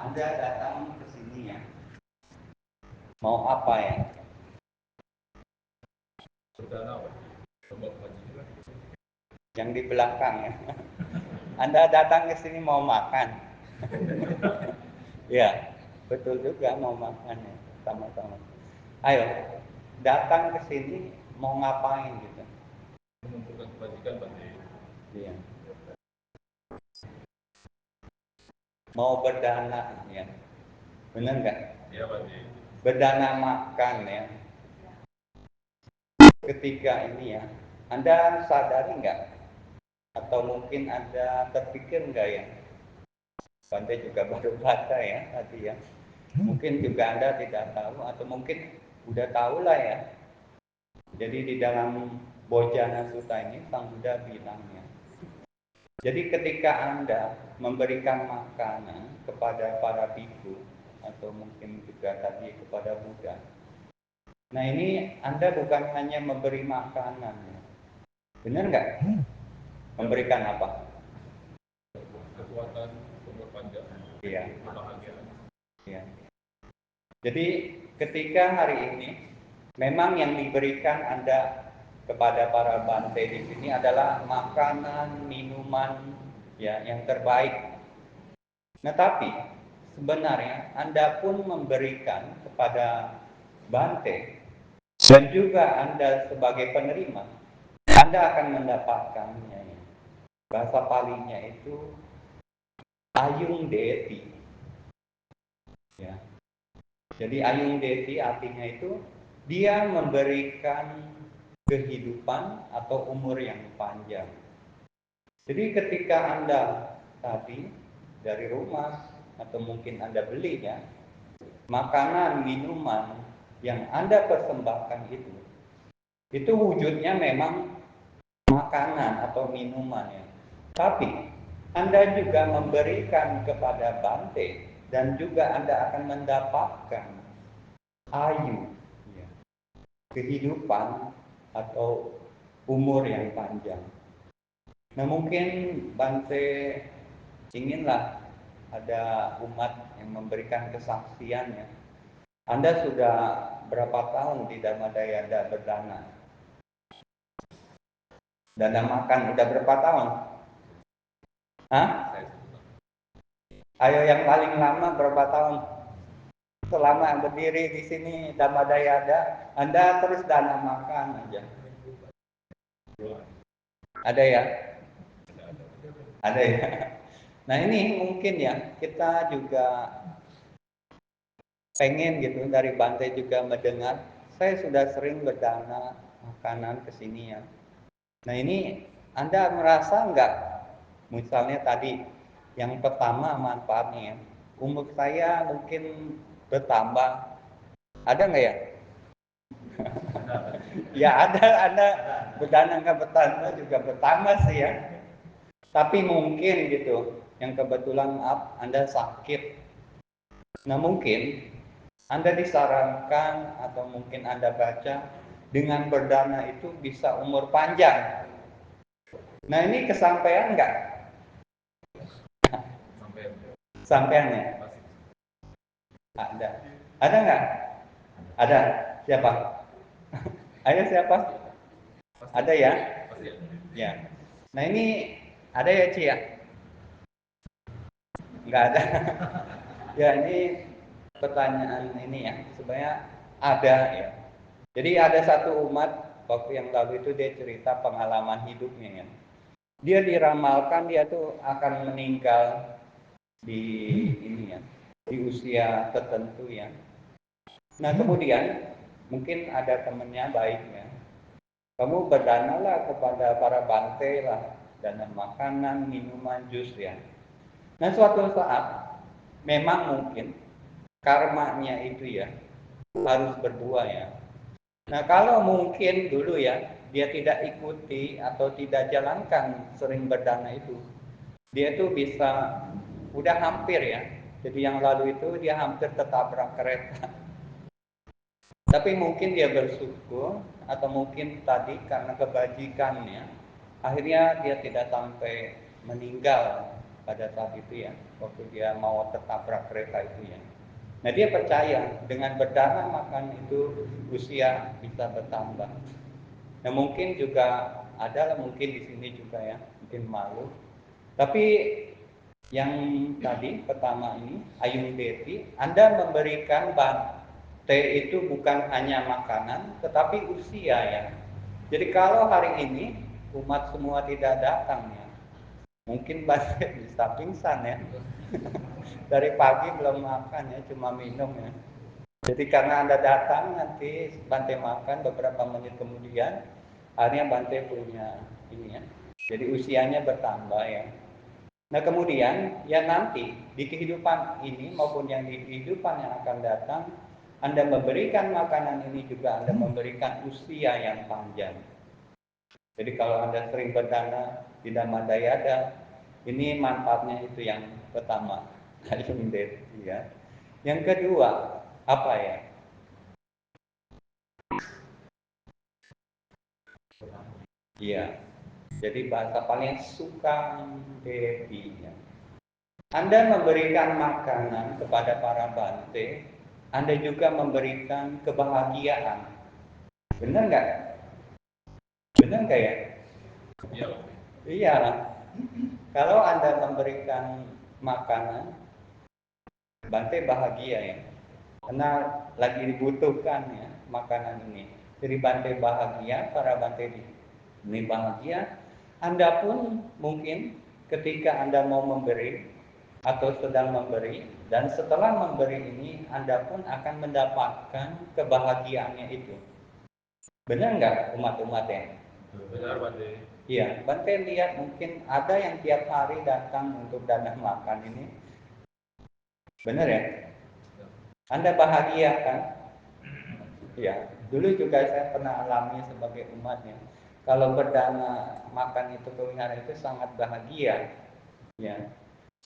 Anda datang ke sini ya, mau apa ya? Yang di belakang ya. Anda datang ke sini mau makan. Ya, betul juga mau makan ya, sama-sama. Ayo, datang ke sini mau ngapain gitu? Mengumpulkan kebajikan Bante. Iya. Mau berdana ya, benar nggak? Ya Bante. Berdana makan ya. Ketika ini ya, Anda sadari nggak? Atau mungkin Anda terpikir nggak ya? Bante juga baru baca ya tadi ya. Mungkin juga Anda tidak tahu atau mungkin udah tahu lah ya. Jadi di dalam Bojana Sutta ini Sang Buddha bilangnya. Jadi ketika Anda memberikan makanan kepada para bhikkhu atau mungkin juga tadi kepada Buddha. Nah ini Anda bukan hanya memberi makanan ya. Benar nggak? Memberikan apa? Kekuatan, umur panjang, Iya. kebahagiaan. Iya. Jadi ketika hari ini memang yang diberikan Anda kepada para bante di sini adalah makanan, minuman ya yang terbaik. Nah, tapi sebenarnya Anda pun memberikan kepada bante dan juga Anda sebagai penerima, Anda akan mendapatkannya. Ya. Bahasa Palinya itu ayung deti. Ya. Jadi ayung deti artinya itu dia memberikan kehidupan atau umur yang panjang. Jadi ketika Anda tadi dari rumah atau mungkin Anda beli ya, makanan, minuman yang Anda persembahkan itu wujudnya memang makanan atau minuman ya. Tapi Anda juga memberikan kepada bante dan juga Anda akan mendapatkan ayu, ya, kehidupan atau umur yang panjang. Nah mungkin Bante inginlah ada umat yang memberikan kesaksiannya. Anda sudah berapa tahun di Dharmadayada berdana? Dana makan udah berapa tahun? Hah? Ayo yang paling lama berapa tahun? Selama berdiri di sini Dharmadayada, Anda terus dana makan aja. Ada ya? Ada ya. Nah ini mungkin ya kita juga pengen gitu dari Bante juga mendengar. Saya sudah sering berdana makanan ke sini ya. Nah ini Anda merasa nggak? Misalnya tadi yang pertama manfaatnya ya. Umur saya mungkin bertambah. Ada nggak ya? Ya ada berdana nggak bertambah juga bertambah sih ya. Tapi mungkin gitu, yang kebetulan maaf Anda sakit. Nah mungkin Anda disarankan atau mungkin Anda baca dengan berdana itu bisa umur panjang. Nah ini kesampaian nggak? Sampaian ya? Ada. Ada nggak? Ada. Siapa? Ayo siapa? Ada ya? Ya. Nah ini ada ya Ci ya? Nggak ada. Ya ini pertanyaan ini ya. Sebenarnya ada ya. Jadi ada satu umat waktu yang lalu itu dia cerita pengalaman hidupnya ya. Dia diramalkan dia tuh akan meninggal di ini ya, di usia tertentu ya. Nah kemudian mungkin ada temennya baiknya, kamu berdanalah kepada para bante lah, dana makanan, minuman, jus ya. Nah suatu saat memang mungkin karmanya itu ya harus berbuah ya. Nah kalau mungkin dulu ya dia tidak ikuti atau tidak jalankan sering berdana itu, dia itu bisa udah hampir ya. Jadi yang lalu itu dia hampir ketabrak kereta. Tapi mungkin dia bersyukur atau mungkin tadi karena kebajikannya akhirnya dia tidak sampai meninggal. pada saat itu ya, waktu dia mau tertabrak kereta itu ya. Nah dia percaya dengan berdana makan itu usia bisa bertambah. Nah mungkin juga ada mungkin di sini juga ya, mungkin malu. Tapi yang tadi pertama ini Ayung Deti, Anda memberikan Bante itu bukan hanya makanan, tetapi usia ya. Jadi kalau hari ini umat semua tidak datang ya, mungkin Bante bisa pingsan ya. Dari pagi belum makan ya, cuma minum ya. Jadi karena Anda datang nanti Bante makan beberapa menit kemudian, akhirnya Bante punya ini ya. Jadi usianya bertambah ya. Nah kemudian ya nanti di kehidupan ini maupun yang di kehidupan yang akan datang, Anda memberikan makanan ini juga Anda memberikan usia yang panjang. Jadi kalau Anda sering berdana di Dhamma Dayada, ini manfaatnya itu yang pertama. Ya. Yang kedua, apa ya? Iya. Jadi bahasa paling suka Devi ya. Anda memberikan makanan kepada para bante, Anda juga memberikan kebahagiaan. Benar nggak? Benar nggak ya? Iya. Iya. Kalau Anda memberikan makanan, bante bahagia ya. Karena lagi dibutuhkan ya makanan ini. Jadi bante bahagia, para bante ini bahagia. Anda pun mungkin ketika Anda mau memberi atau sedang memberi dan setelah memberi ini Anda pun akan mendapatkan kebahagiaannya itu. Benar nggak umat-umat ya? Benar, Bante. Iya, Bante lihat mungkin ada yang tiap hari datang untuk dana makan ini. Benar ya? Anda bahagia kan? Ya, dulu juga saya pernah alami sebagai umatnya. Kalau berdana makan itu kelihatan itu sangat bahagia. Ya,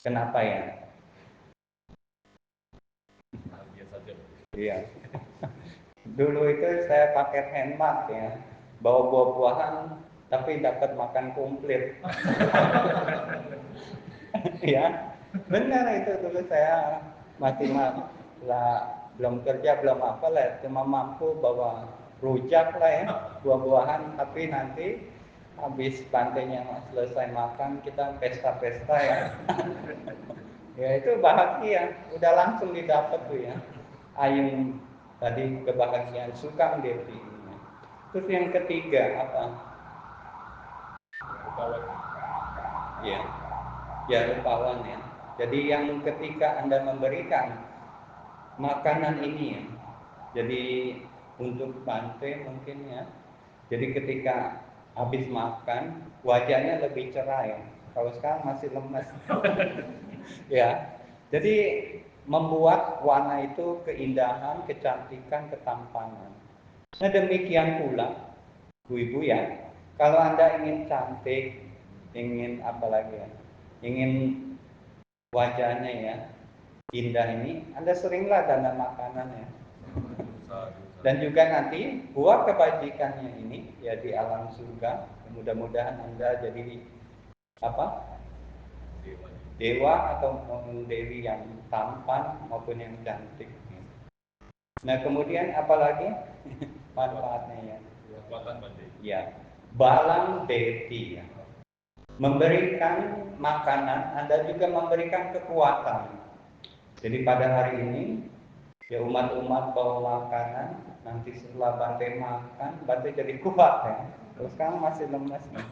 kenapa ya? Bahagia saja. Iya. Dulu itu saya pakai hemat ya, bawa buah-buahan tapi dapat makan komplit. Ya, benar itu dulu saya masih lah, belum kerja belum apa lah, cuma mampu bawa rujak lah ya, buah-buahan tapi nanti habis bantainya selesai makan kita pesta-pesta ya. Ya itu bahagia, udah langsung didapat tuh ya. Ayung tadi kebahagiaan suka Devi. Terus yang ketiga apa? Kawan. Ya, ya rupawan ya. Jadi yang ketika Anda memberikan makanan ini ya, jadi untuk Bante mungkin ya. Jadi ketika habis makan wajahnya lebih cerah ya. Kalau sekarang masih lemas. Ya. Jadi membuat warna itu keindahan, kecantikan, ketampanan. Nah demikian pula ibu-ibu ya, kalau Anda ingin cantik, ingin apa lagi ya, ingin wajahnya ya indah ini, Anda seringlah dana makanan ya. Dan juga nanti buah kebajikannya ini ya di alam surga, mudah-mudahan Anda jadi apa? Dewa atau dewi yang tampan maupun yang cantik. Nah kemudian apalagi manfaatnya ya? Kekuatan, Bante. Ya, balang deti ya. Memberikan makanan, Anda juga memberikan kekuatan. Jadi pada hari ini ya umat-umat bawa makanan, nanti setelah Bante makan, Bante jadi kuat ya. Terus sekarang masih lemas nih.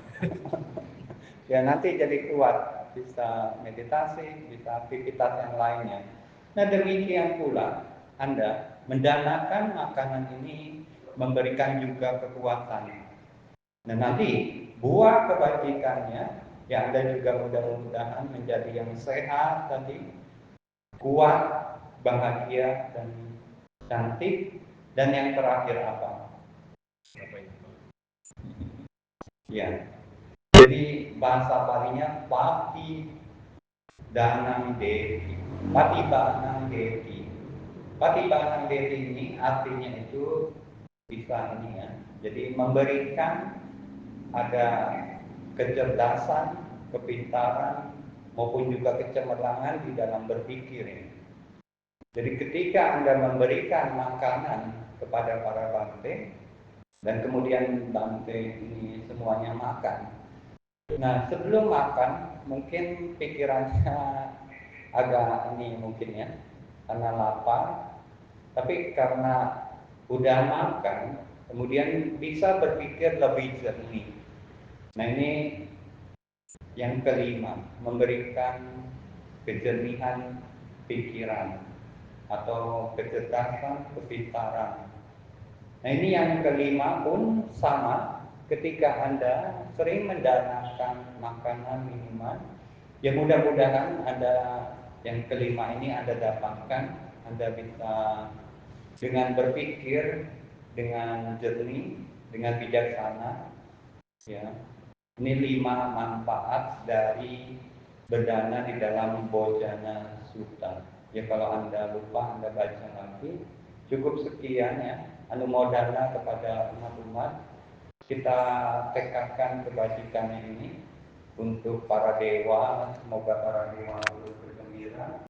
Ya nanti jadi kuat, bisa meditasi, bisa aktivitas yang lainnya. Nah demikian pula Anda mendanakan makanan ini memberikan juga kekuatan. Nah nanti buah kebajikannya ya Anda juga mudah-mudahan menjadi yang sehat tadi, kuat, bahagia dan cantik. Dan yang terakhir apa? Apa itu? Ya. Jadi bahasa palinya pati danang devi. Pati danang devi. Pati danang devi ini artinya itu bisa ini ya. Jadi memberikan ada kecerdasan, kepintaran, maupun juga kecemerlangan di dalam berpikir ini. Jadi ketika Anda memberikan makanan kepada para bante dan kemudian bante ini semuanya makan. Nah, sebelum makan mungkin pikirannya agak ini mungkin ya, karena lapar, tapi karena udah makan kemudian bisa berpikir lebih jernih. Nah, ini yang kelima, memberikan kejernihan pikiran atau kecerdasan, kepintaran. Nah, ini yang kelima pun sama, ketika Anda sering mendanakan makanan, minuman, ya mudah-mudahan Anda yang kelima ini Anda dapatkan, Anda bisa dengan berpikir dengan jernih, dengan bijaksana, ya. Ini 5 manfaat dari berdana di dalam Bojana Sutta. Ya kalau Anda lupa, Anda baca lagi. Cukup sekian ya, anumodana kepada umat-umat. Kita tekadkan kebajikan ini untuk para dewa, semoga para dewa turut bergembira.